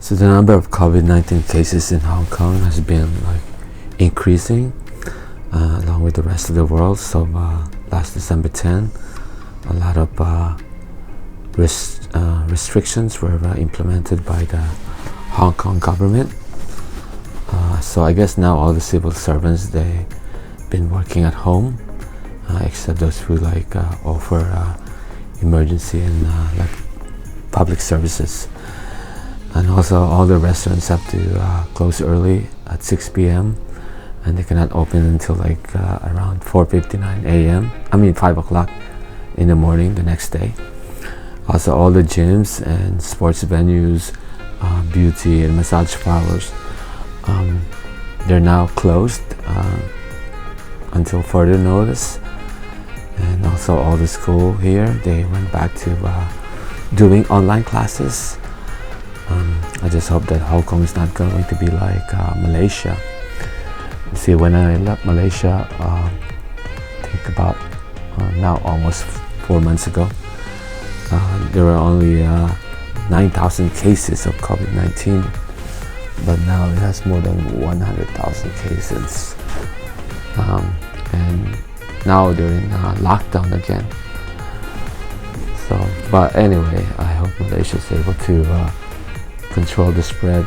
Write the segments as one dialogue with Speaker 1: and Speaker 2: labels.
Speaker 1: So the number of COVID-19 cases in Hong Kong has been increasing along with the rest of the world. So last December 10, a lot of restrictions were implemented by the Hong Kong government. So I guess now all the civil servants, they've been working at home, except those who offer emergency and public services. And also all the restaurants have to close early at 6 p.m. and they cannot open until around 4:59 a.m. 5 o'clock in the morning the next day. Also all the gyms and sports venues, beauty and massage parlors, they're now closed until further notice. And also all the school here, they went back to doing online classes. I just hope that Hong Kong is not going to be like Malaysia. You see, when I left Malaysia, I think about now almost 4 months ago, there were only 9,000 cases of COVID-19, but now it has more than 100,000 cases. And now they're in lockdown again. So, but anyway, I hope Malaysia is able to control the spread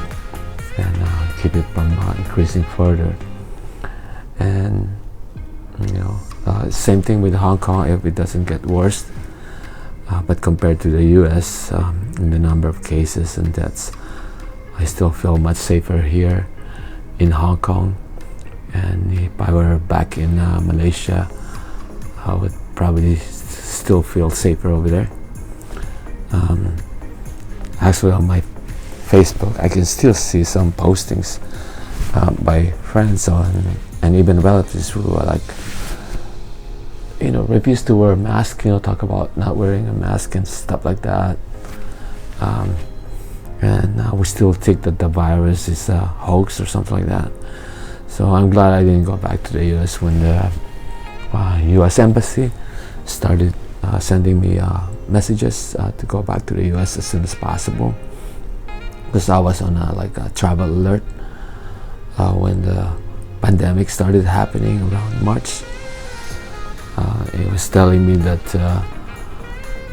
Speaker 1: and keep it from increasing further. And same thing with Hong Kong if it doesn't get worse. But compared to the US, in the number of cases and deaths, I still feel much safer here in Hong Kong. And if I were back in Malaysia, I would probably still feel safer over there. Actually, on my Facebook, I can still see some postings by friends and even relatives who are refuse to wear a mask, talk about not wearing a mask and stuff like that. And we still think that the virus is a hoax or something like that. So I'm glad I didn't go back to the US when the US Embassy started sending me messages to go back to the US as soon as possible, because I was on a travel alert when the pandemic started happening around March. It was telling me that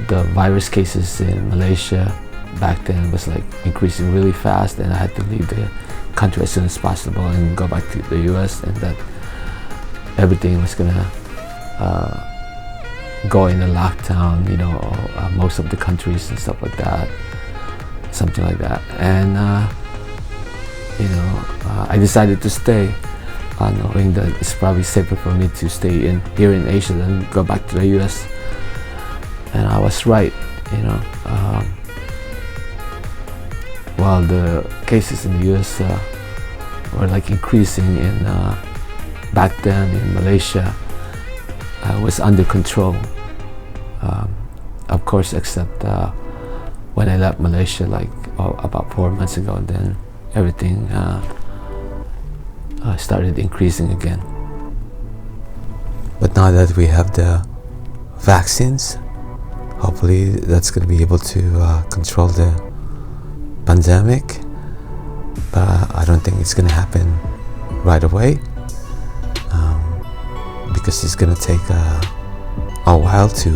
Speaker 1: the virus cases in Malaysia back then was increasing really fast, and I had to leave the country as soon as possible and go back to the US, and that everything was gonna go in a lockdown, most of the countries and stuff like that, something like that. And I decided to stay, knowing that it's probably safer for me to stay here in Asia than go back to the US. And I was right. While the cases in the US were increasing in back then in Malaysia, was under control, of course, except when I left Malaysia about 4 months ago, and then everything started increasing again. But now that we have the vaccines, hopefully that's going to be able to control the pandemic. But I don't think it's going to happen right away, because it's going to take a while to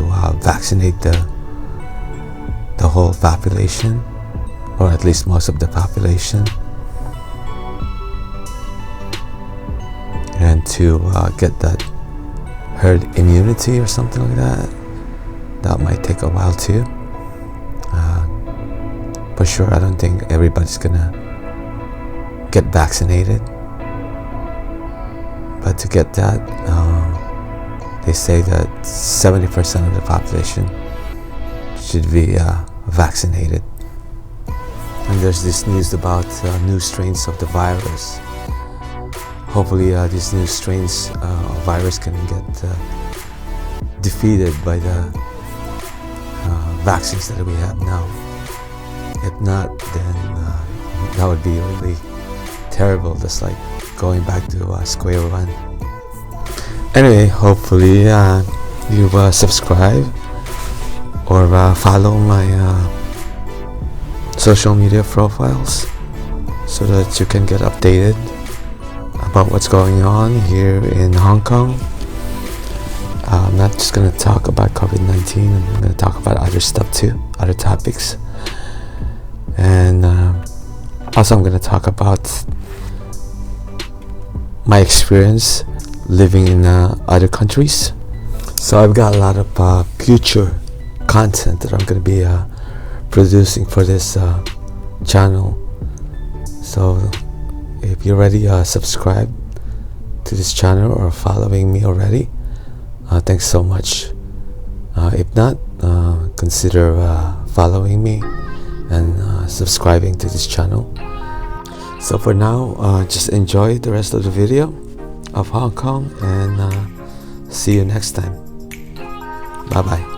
Speaker 1: vaccinate the whole population, or at least most of the population, and to get that herd immunity or something like that. That might take a while too. For sure, I don't think everybody's gonna get vaccinated, but to get that, they say that 70% of the population should be vaccinated. And there's this news about new strains of the virus. Hopefully these new strains of virus can get defeated by the vaccines that we have now. If not, then that would be really terrible, just like going back to square one. Anyway, hopefully you subscribe or follow my social media profiles. so that you can get updated about what's going on here in Hong Kong. I'm not just going to talk about COVID-19, I'm going to talk about other stuff too, other topics. And also I'm going to talk about my experience living in other countries. So I've got a lot of future content that I'm going to be producing for this channel. So if you're already subscribed to this channel or following me already, thanks so much. If not, consider following me and subscribing to this channel. So for now, just enjoy the rest of the video of Hong Kong, and see you next time. Bye bye.